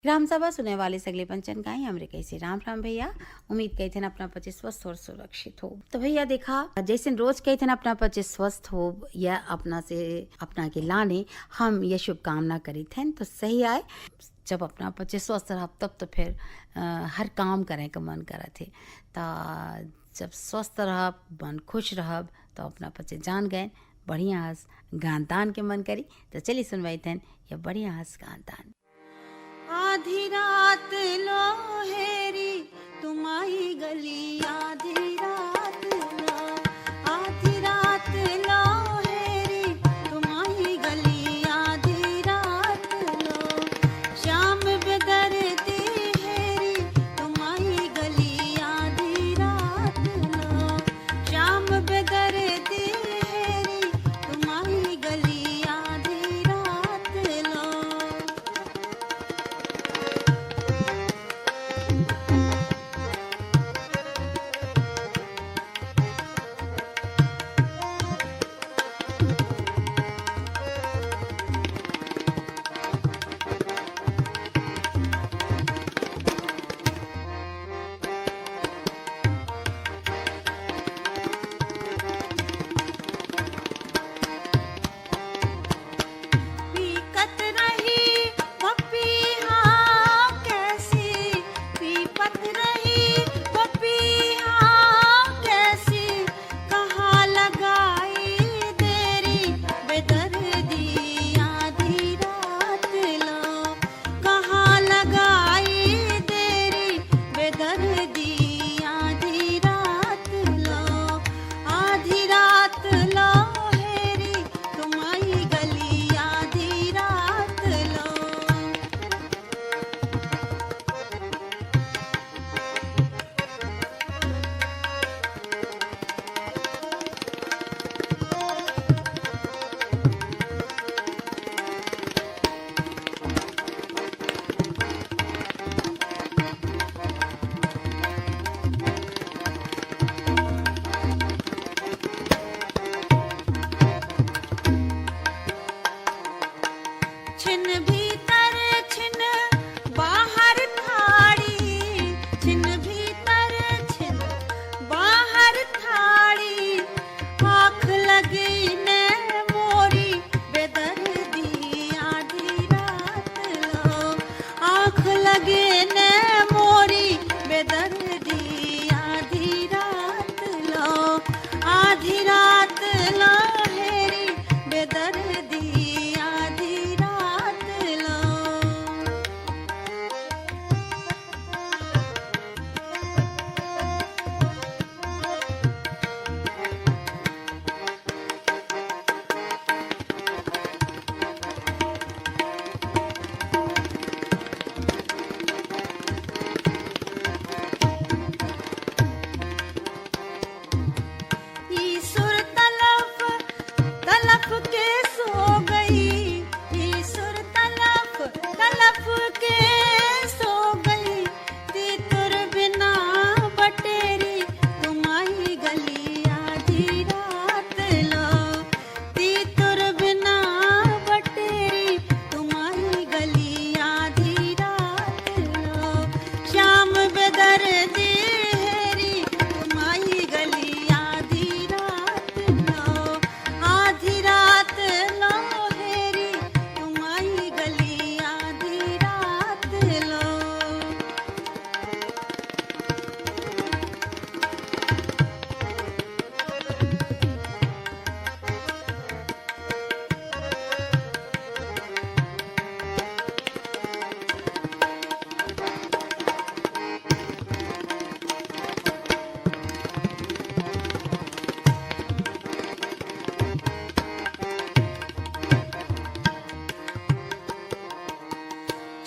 ग्राम सभा सुने वाले सगले पंचन गाई हमरे कैसे राम राम भैया। उम्मीद कही थे अपना पति स्वस्थ और सुरक्षित हो। तो भैया देखा जैसे रोज कही थे अपना पति स्वस्थ हो या अपना से अपना के लाने हम ये शुभकामना करी थे तो सही आए। जब अपना पति स्वस्थ रहा तब तो फिर हर काम करे का मन करा थे। तो जब स्वस्थ रह मन खुश रह तो अपना पति जान गए बढ़िया हंस गान तान के मन करी। तो चलिए सुनवाई थे या बढ़िया हंस गान तान। आधी रात लोहेरी तुम आई गली आधी रात लोहेरी तुम आई गली आधी रात लो शाम बेदर्दी हेरी तुम आई गली आधी रात लो शाम बेदर्दी हेरी तुम आई गली आधी रात लो। छिन भीतर छिन बाहर थाड़ी छिन भीतर छिन बाहर थाड़ी आँख लगी ने मोरी बेदर्दी आधी रात लो आँख लगे ने मोरी बेदर्दी आधी रात लो हेरी बेदर्दी तलफ के सो गई ईश्वर तलफ के सो गई तीतुर बिना बटेरी तुम आई गली आधी रात लो तीतुर बिना बटेरी तुम आई गली आधी रात लो शाम बेदर्दी हेरी तुम आई गली आधी रात लो आधी रात लोहेरी तुम आई गली आधी रात लो।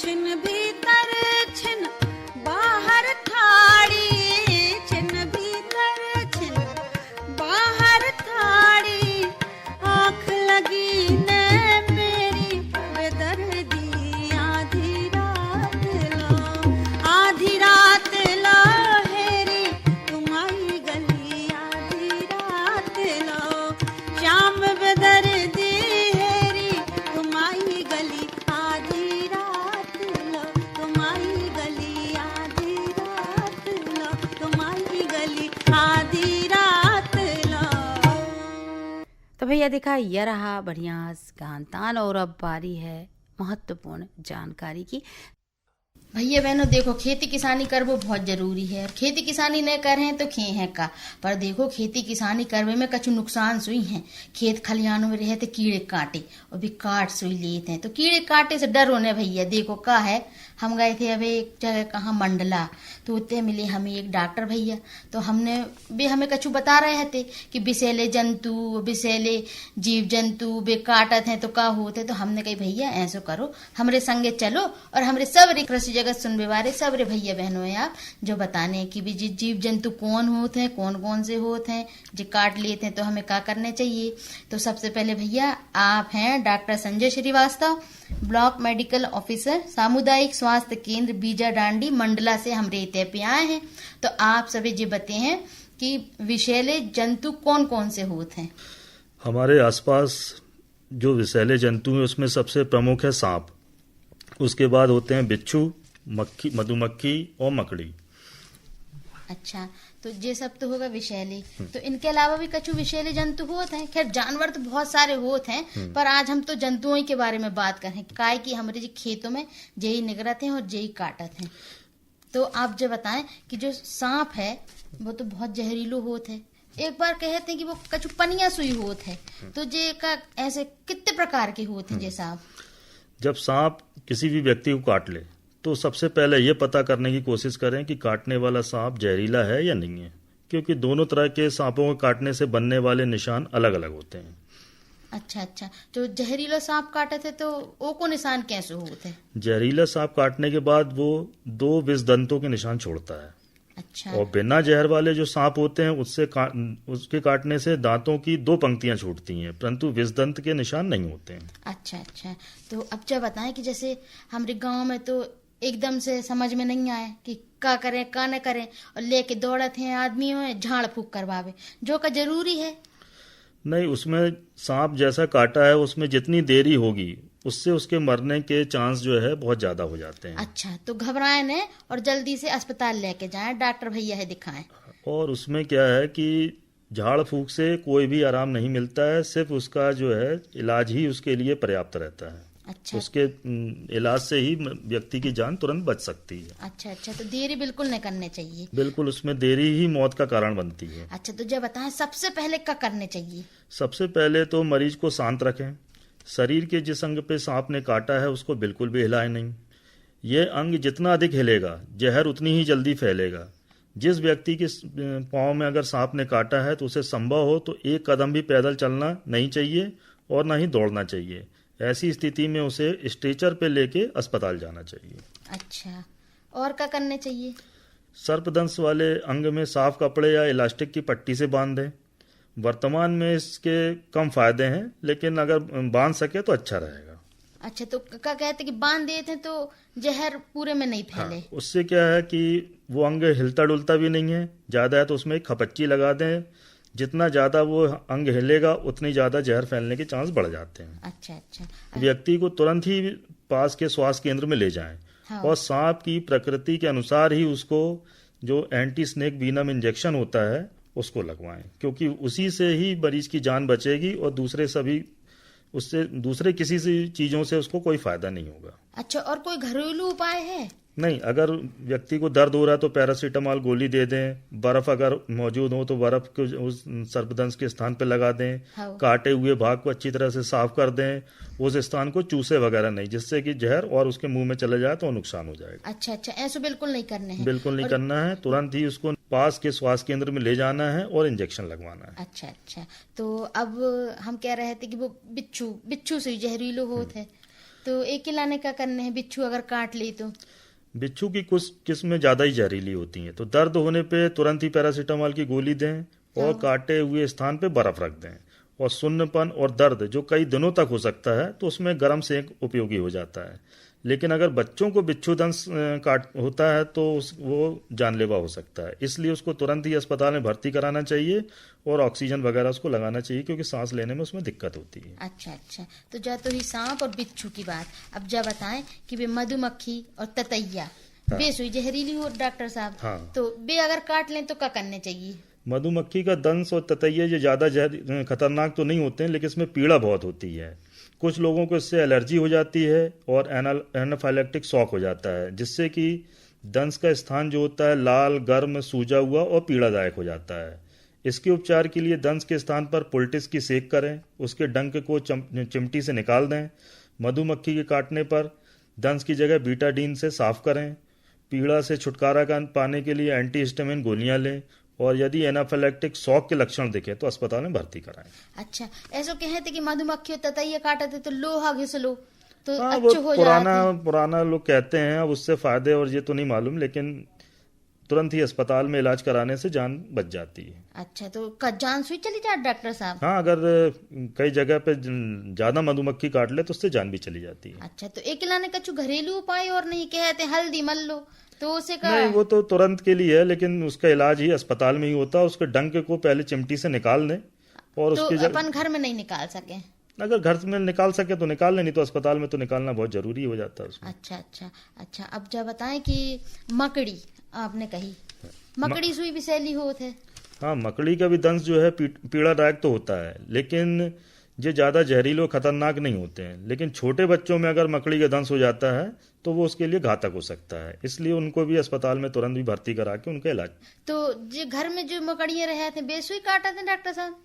छिन भीतर छिन बाहर थाड़ी छिन भीतर छिन बाहर थाड़ी आँख लगी ने मेरी बेदर्दी आधी रात लो हेरी तुम आई गली आधी रात लो शाम बेदर्दी हेरी तुम आई गली आधी रात लो तुम तो भैया देखा यह रहा बढ़िया गान तान, और अब बारी है महत्वपूर्ण जानकारी की। भैया बहनों देखो, खेती किसानी करबो बहुत जरूरी है। और खेती किसानी न करें तो खे है का। पर देखो खेती किसानी करवे में कछु नुकसान सुई है। खेत खलियानों में रहते कीड़े काटे और भी काट सुई लेते हैं, तो कीड़े काटे से डर होने भैया। देखो का है, हम गए थे अभी एक जगह कहाँ मंडला, तो उतने मिले हमें एक डॉक्टर भैया। तो हमने भी हमें कछु बता रहे थे कि विषैले जंतु, विषैले जीव जंतु बे काटत हैं तो का होते। तो हमने कही भैया ऐसो करो, हमरे संगे चलो और हमरे सब कृषि जगत सुनने वाले सब रे भैया बहनों है आप जो बताने कि भी जीव जंतु कौन होते हैं, कौन कौन से होते हैं जो काट लेते हैं, तो हमें क्या करने चाहिए। तो सबसे पहले भैया आप हैं doctor Sanjay Srivastava, block medical officer, सामुदायिक स्वास्थ्य केंद्र बीजा डांडी मंडला से हम रेते पे आए हैं। तो आप सभी जी बताए हैं कि विषैले जंतु कौन कौन से होते हैं। हमारे आसपास जो विषैले जंतु हैं उसमें सबसे प्रमुख है सांप, उसके बाद होते हैं बिच्छू, मक्खी, मधुमक्खी और मकड़ी। अच्छा, तो ये सब तो होगा विषैले। तो इनके अलावा भी कछु विषैले जंतु होते हैं। खैर जानवर तो बहुत सारे होते हैं, पर आज हम तो जंतुओं के बारे में बात करें, काय कि हमारे जी खेतों में जेही निगरत हैं और जेही काटत हैं। तो आप जो बताएं कि जो सांप है वो तो बहुत जहरीलो होते है। एक बार कहते हैं कि वो कछु पनिया सुई होते है, तो जे का ऐसे कितने प्रकार के होते हैं जे सांप। जब सांप किसी भी व्यक्ति को काट ले तो सबसे पहले ये पता करने की कोशिश करें कि काटने वाला सांप जहरीला है या नहीं है, क्योंकि दोनों तरह के सांपों को काटने से बनने वाले निशान अलग अलग होते हैं। अच्छा अच्छा, तो जहरीला सांप काटे थे तो वो को निशान कैसे होते हैं। जहरीला सांप काटने के बाद वो 2 विष दंतों के निशान छोड़ता है। अच्छा, और बिना जहर वाले जो सांप होते हैं उसके काटने से दांतों की 2 पंक्तियां छूटती हैं, परंतु विषदंत के निशान नहीं होते हैं। अच्छा अच्छा, तो अब जब बताएं कि जैसे हमारे गांव में तो एकदम से समझ में नहीं आए कि का करें का न करें, और लेके दौड़ते हैं आदमी में झाड़ फूक करवावे, जो का जरूरी है। नहीं, उसमें सांप जैसा काटा है उसमें जितनी देरी होगी उससे उसके मरने के चांस जो है बहुत ज्यादा हो जाते हैं। अच्छा, तो घबराए न और जल्दी से अस्पताल लेके जाएं, डॉक्टर भैया है दिखाएं। और उसमें क्या है कि झाड़ फूक से कोई भी आराम नहीं मिलता है, सिर्फ उसका जो है इलाज ही उसके लिए पर्याप्त रहता है। अच्छा, उसके इलाज से ही व्यक्ति की जान तुरंत बच सकती है। अच्छा अच्छा, तो देरी बिल्कुल नहीं करने चाहिए। बिल्कुल, उसमें देरी ही मौत का कारण बनती है। अच्छा, तो जब बताएं सबसे पहले क्या करने चाहिए। सबसे पहले तो मरीज को शांत रखें। शरीर के जिस अंग पे सांप ने काटा है उसको बिल्कुल भी हिलाए नहीं। ये अंग जितना अधिक हिलेगा जहर उतनी ही जल्दी फैलेगा। जिस व्यक्ति के पाँव में अगर सांप ने काटा है तो उसे संभव हो तो 1 कदम भी पैदल चलना नहीं चाहिए और न ही दौड़ना चाहिए। ऐसी स्थिति में उसे स्ट्रेचर पे लेके अस्पताल जाना चाहिए। अच्छा, और क्या करने चाहिए। सर्पदंश वाले अंग में साफ कपड़े या इलास्टिक की पट्टी से बांध दें। वर्तमान में इसके कम फायदे हैं, लेकिन अगर बांध सके तो अच्छा रहेगा। अच्छा, तो क्या कहते कि बांध देते हैं तो जहर पूरे में नहीं फैले। हाँ, उससे क्या है कि वो अंग हिलता डुलता भी नहीं है, ज्यादा है तो उसमें एक खपच्ची लगा दें। जितना ज्यादा वो अंग हिलेगा उतनी ज्यादा जहर फैलने के चांस बढ़ जाते हैं। अच्छा अच्छा, व्यक्ति को तुरंत ही पास के स्वास्थ्य केंद्र में ले जाएं। हाँ। और सांप की प्रकृति के अनुसार ही उसको जो एंटी स्नेक वीनम इंजेक्शन होता है उसको लगवाएं, क्योंकि उसी से ही मरीज की जान बचेगी और दूसरे किसी चीजों से उसको कोई फायदा नहीं होगा। अच्छा, और कोई घरेलू उपाय है। नहीं, अगर व्यक्ति को दर्द हो रहा है तो पैरासीटामोल गोली दे दें। बर्फ अगर मौजूद हो तो बर्फ को उस सर्पदंश के स्थान पर लगा दें। हाँ। काटे हुए भाग को अच्छी तरह से साफ कर दें। उस स्थान को चूसे वगैरह नहीं, जिससे कि जहर और उसके मुंह में चले जाए तो नुकसान हो जाएगा। अच्छा अच्छा, ऐसा बिल्कुल नहीं करने हैं। बिल्कुल नहीं करना है। तुरंत ही उसको पास के स्वास्थ्य केंद्र में ले जाना है और इंजेक्शन लगवाना है। अच्छा अच्छा, तो अब हम कह रहे थे कि वो बिच्छू से जहरीलो होते है, तो एक ही लाने का करने हैं। बिच्छू अगर काट ले तो बिच्छू की कुछ किस्में ज्यादा ही जहरीली होती हैं, तो दर्द होने पे तुरंत ही पैरासीटामोल की गोली दें और काटे हुए स्थान पे बर्फ रख दें। और सुन्नपन और दर्द जो कई दिनों तक हो सकता है तो उसमें गर्म सेक उपयोगी हो जाता है। लेकिन अगर बच्चों को बिच्छू दंश काट होता है तो वो जानलेवा हो सकता है, इसलिए उसको तुरंत ही अस्पताल में भर्ती कराना चाहिए और ऑक्सीजन वगैरह उसको लगाना चाहिए, क्योंकि सांस लेने में उसमें दिक्कत होती है। अच्छा अच्छा, तो जा तो ही सांप और बिच्छू की बात, अब जा बताएं कि वे मधुमक्खी और ततैया, हाँ। बे सुई जहरीली हो डॉक्टर साहब। हाँ। तो बे अगर काट लें तो क्या करने चाहिए। मधुमक्खी का दंश और ततैया ये ज़्यादा खतरनाक तो नहीं होते हैं, लेकिन इसमें पीड़ा बहुत होती है। कुछ लोगों को इससे एलर्जी हो जाती है और एनाफाइलेक्टिक शॉक हो जाता है, जिससे कि दंश का स्थान जो होता है लाल, गर्म, सूजा हुआ और पीड़ादायक हो जाता है। इसके उपचार के लिए दंश के स्थान पर पुलटिस की सेक करें, उसके डंक को चिमटी से निकाल दें। मधुमक्खी के काटने पर दंश की जगह बीटाडीन से साफ करें। पीड़ा से छुटकारा पाने के लिए एंटीहिस्टामिन गोलियां लें और यदि एनाफिलेक्टिक शॉक के लक्षण दिखे तो अस्पताल में भर्ती कराएं। अच्छा, ऐसा कहते कि मधुमक्खी ततैया काटते तो लोहा घिस लो तो हाँ, अच्छो वो हो जाता पुराना लोग कहते हैं, अब उससे फायदे और ये तो नहीं मालूम, लेकिन तुरंत ही अस्पताल में इलाज कराने से जान बच जाती है। अच्छा, तो जान सुई चली जाए डॉक्टर साहब? हाँ, अगर कई जगह पे ज्यादा मधुमक्खी काट ले तो उससे जान भी चली जाती है। अच्छा, तो एक लाने कछु घरेलू उपाय और नहीं कहते हल्दी मल लो तो उसे का? नहीं, वो तो तुरंत के लिए है, लेकिन उसका इलाज ही अस्पताल में ही होता है। उसके डंक को पहले चिमटी से निकाल दें और तो उसके अपन घर में नहीं निकाल सके? अगर घर में निकाल सके तो निकाल लें, नहीं तो अस्पताल में तो निकालना बहुत जरूरी हो जाता है उसमें। अच्छा अच्छा अच्छा, अब जब बताएं कि मकड़ी आपने कही, मकड़ी सुई भी सैली होत है? हाँ, मकड़ी का भी दंश जो है पीड़ादायक तो होता है, लेकिन ये ज्यादा जहरीले और खतरनाक नहीं होते हैं। लेकिन छोटे बच्चों में अगर मकड़ी का दंश हो जाता है तो वो उसके लिए घातक हो सकता है, इसलिए उनको भी अस्पताल में तुरंत भी भर्ती करा के उनका इलाज। तो जो घर में जो मकड़ियां रहे थे बेसुई काटा थे डॉक्टर साहब?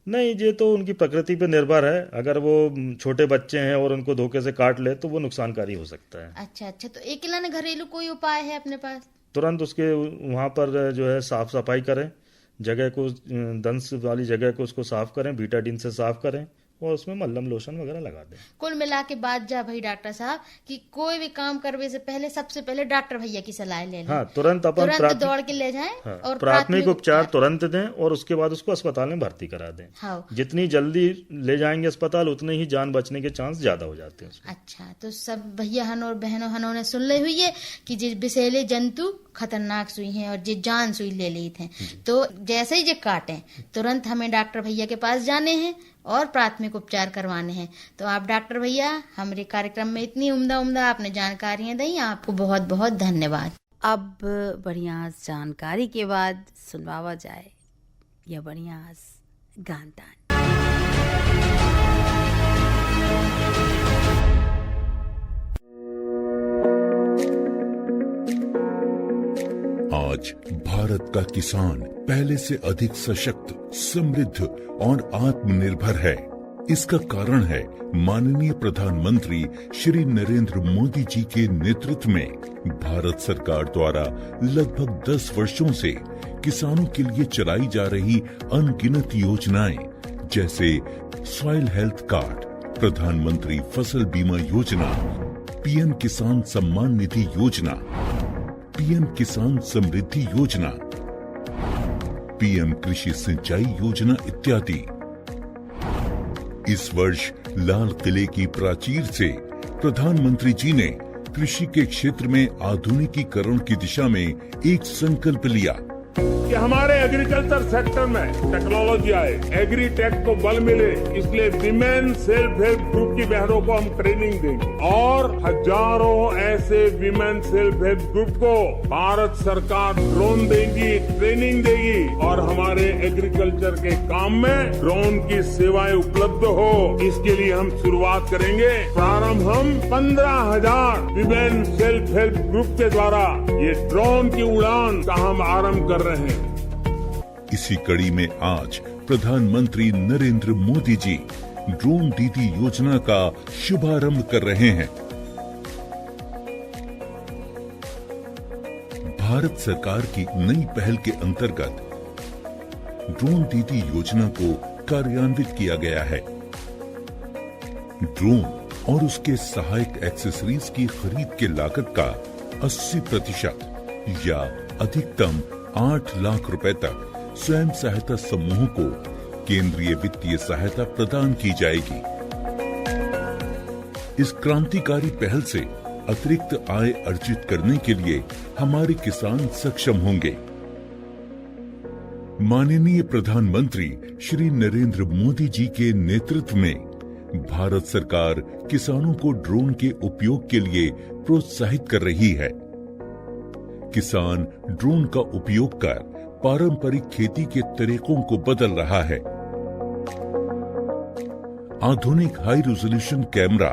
नहीं, ये तो उनकी प्रकृति पे निर्भर है। अगर वो छोटे बच्चे हैं और उनको धोखे से काट ले तो वो नुकसानकारी हो सकता है। अच्छा अच्छा, तो एक लाने घरेलू कोई उपाय है अपने पास? तुरंत उसके वहां पर जो है साफ सफाई करें, जगह को, दंश वाली जगह को उसको साफ करें, बीटाडीन से साफ करें और उसमें मल्लम लोशन वगैरह लगा दें। कुल मिला के बात जा भाई डॉक्टर साहब कि कोई भी काम करने से पहले सबसे पहले डॉक्टर भैया की सलाह ले लें। हाँ, तुरंत दौड़ के ले जाएं। हाँ, और प्राथमिक उपचार तुरंत दें और उसके बाद उसको अस्पताल में भर्ती करा दें। हाँ। जितनी जल्दी ले जाएंगे अस्पताल उतने ही जान बचने के चांस ज्यादा हो जाते हैं उसमें। अच्छा, तो सब भैया हन और बहनों हनों ने सुन ली हुई है कि जिस विषैले जंतु खतरनाक सुई हैं और जे जान सुई ले ली थे, तो जैसे ही जे काटे तुरंत हमें डॉक्टर भैया के पास जाने हैं और प्राथमिक उपचार करवाने हैं। तो आप डॉक्टर भैया हमारे कार्यक्रम में इतनी उम्दा आपने जानकारियां दी, आपको बहुत बहुत धन्यवाद। अब बढ़िया जानकारी के बाद सुनवावा जाए या बढ़िया गान तान। आज भारत का किसान पहले से अधिक सशक्त, समृद्ध और आत्मनिर्भर है। इसका कारण है माननीय प्रधानमंत्री श्री नरेंद्र मोदी जी के नेतृत्व में भारत सरकार द्वारा लगभग 10 वर्षों से किसानों के लिए चलाई जा रही अनगिनत योजनाएं, जैसे सॉइल हेल्थ कार्ड, प्रधानमंत्री फसल बीमा योजना, पीएम किसान सम्मान निधि योजना, पीएम किसान समृद्धि योजना, पीएम कृषि सिंचाई योजना इत्यादि। इस वर्ष लाल किले की प्राचीर से प्रधानमंत्री जी ने कृषि के क्षेत्र में आधुनिकीकरण की दिशा में एक संकल्प लिया कि हमारे एग्रीकल्चर सेक्टर में टेक्नोलॉजी आए, एग्रीटेक को बल मिले, इसलिए विमेन सेल्फ हेल्प ग्रुप की बहनों को हम ट्रेनिंग देंगे और हजारों ऐसे विमेन सेल्फ हेल्प ग्रुप को भारत सरकार ड्रोन देगी, ट्रेनिंग देगी और हमारे एग्रीकल्चर के काम में ड्रोन की सेवाएं उपलब्ध हो, इसके लिए हम शुरुआत करेंगे। प्रारंभ हम 15,000 विमेन सेल्फ हेल्प ग्रुप के द्वारा ये ड्रोन की उड़ान का हम आरंभ कर रहे हैं। इसी कड़ी में आज प्रधानमंत्री नरेंद्र मोदी जी ड्रोन दीदी योजना का शुभारंभ कर रहे हैं। भारत सरकार की नई पहल के अंतर्गत ड्रोन दीदी योजना को कार्यान्वित किया गया है। ड्रोन और उसके सहायक एक्सेसरीज की खरीद के लागत का 80% या अधिकतम 8 लाख रुपए तक स्वयं सहायता समूहों को केंद्रीय वित्तीय सहायता प्रदान की जाएगी। इस क्रांतिकारी पहल से अतिरिक्त आय अर्जित करने के लिए हमारे किसान सक्षम होंगे। माननीय प्रधानमंत्री श्री नरेंद्र मोदी जी के नेतृत्व में भारत सरकार किसानों को ड्रोन के उपयोग के लिए प्रोत्साहित कर रही है। किसान ड्रोन का उपयोग कर पारंपरिक खेती के तरीकों को बदल रहा है। आधुनिक हाई रेजोल्यूशन कैमरा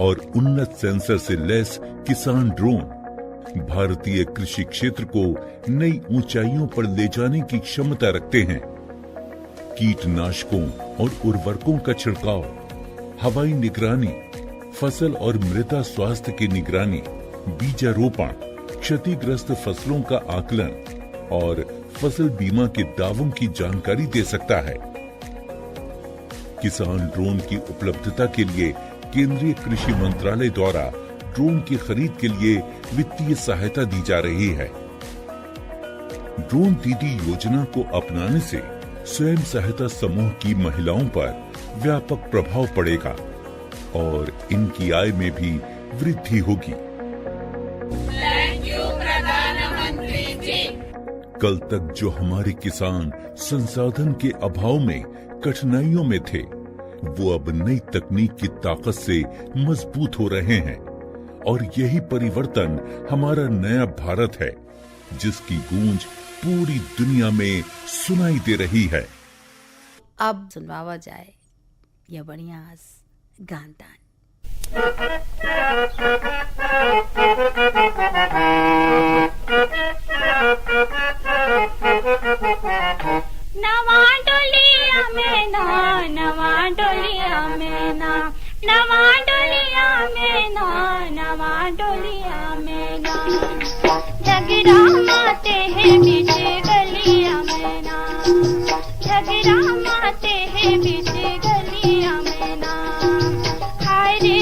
और उन्नत सेंसर से लैस किसान ड्रोन भारतीय कृषि क्षेत्र को नई ऊंचाइयों पर ले जाने की क्षमता रखते हैं। कीटनाशकों और उर्वरकों का छिड़काव, हवाई निगरानी, फसल और मृदा स्वास्थ्य की निगरानी, बीजारोपण, क्षतिग्रस्त फसलों का आकलन और फसल बीमा के दावों की जानकारी दे सकता है। किसान ड्रोन की उपलब्धता के लिए केंद्रीय कृषि मंत्रालय द्वारा ड्रोन की खरीद के लिए वित्तीय सहायता दी जा रही है। ड्रोन दीदी योजना को अपनाने से स्वयं सहायता समूह की महिलाओं पर व्यापक प्रभाव पड़ेगा और इनकी आय में भी वृद्धि होगी। कल तक जो हमारे किसान संसाधन के अभाव में कठिनाइयों में थे, वो अब नई तकनीक की ताकत से मजबूत हो रहे हैं और यही परिवर्तन हमारा नया भारत है, जिसकी गूंज पूरी दुनिया में सुनाई दे रही है। अब सुनवावा जाए यह बढ़िया गान तान। नवा डोलिया में ना, नवा डोलिया में ना, नवा डोलिया में ना, नवा डोलिया में ना, झगड़ा माते हैं बीच गलिया में ना, झगड़ा माते हैं बीच गलिया में ना, हाय रे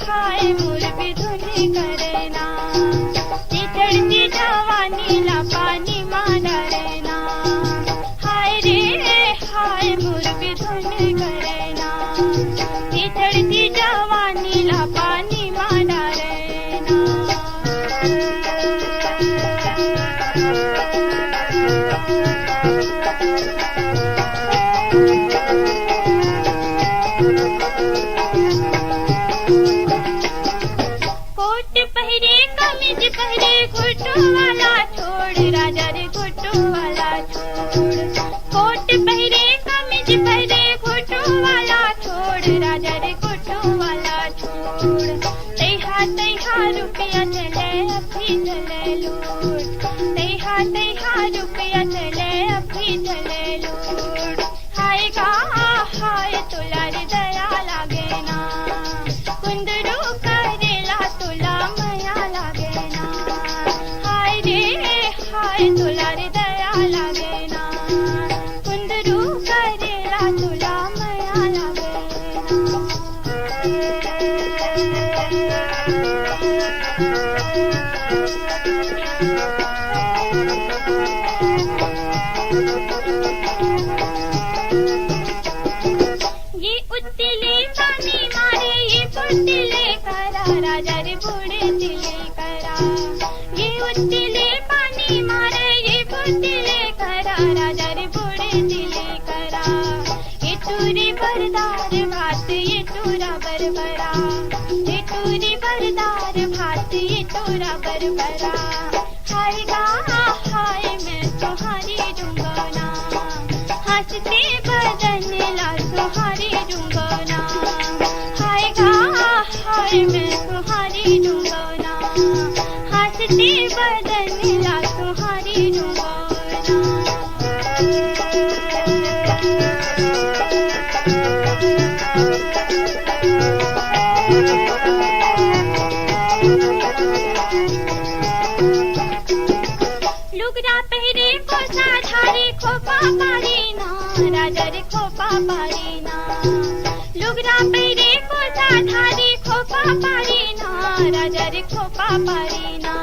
हाय मुर्गी धुनी करे ना, चढ़ती जवानी ला पानी मारा रे ना, हाय रे हाय मुर्गी धुनी करे ना, चढ़ती जवानी ला पानी मारा रे ना। कोट पहरे कमीज पहरे घुटू वाला छोड़, राजा रे घुटू वाला छोड़, कोट पहरे कमीज पहरे घुटू वाला छोड़, राजा रे घुटू वाला छोड़, तैहा रुपया चले अभी चले लूट, तैहा रुपया चले अभी चले लूट, हाय गा हाय तुला रे दया लागे ना, कुंदरू करेला तुला मया लागे ना, हाय रे हाय तुला रे दया लागे ना, कुंदरू करेला तुला मया लागे ना। ये उतले पानी मारे ये बुढ़ले करा, राजा रे बुढ़ले करा, ये उतले पानी मारे ये बुढ़ले करा, राजा रे बुढ़ले करा, ये टूरी बरदार भात ये टूरा बरबरा, ये टूरी बरदार भात ये टूरा बरबरा, हाय गा हाय मैं तुम्हारी डूंगना, हंसते बदन ला तुम्हारी डूंगना, हाय गा हाय मैं तुम्हारी डूंगना, हंसते बदन ला तुम्हारी डूंगना। लुगड़ा पहरे को साधारी खोपा पारी ना, राजा रे खोपा पारी ना, लुगड़ा पहरे को साधारी खोपा पारी ना, राजा रे खोपा पारी ना,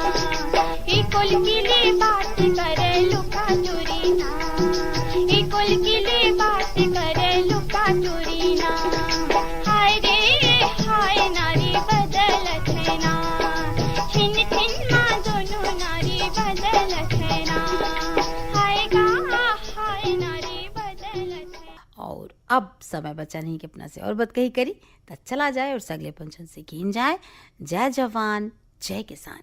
इकुल किले बात करे लुका चोरी ना, इकुल किले बात करे लुका चोरी ना, हाय रे हाय नारी बदलत है ना, छिन छिन माँ दोनों नारी बदलत है ना, हाय गा हाय नारी बदलत है। और अब समय बचा नहीं कि अपना से और बात कही करी तो चला जाए और अगले पंचन से कीन जाए। जय जवान जय किसान।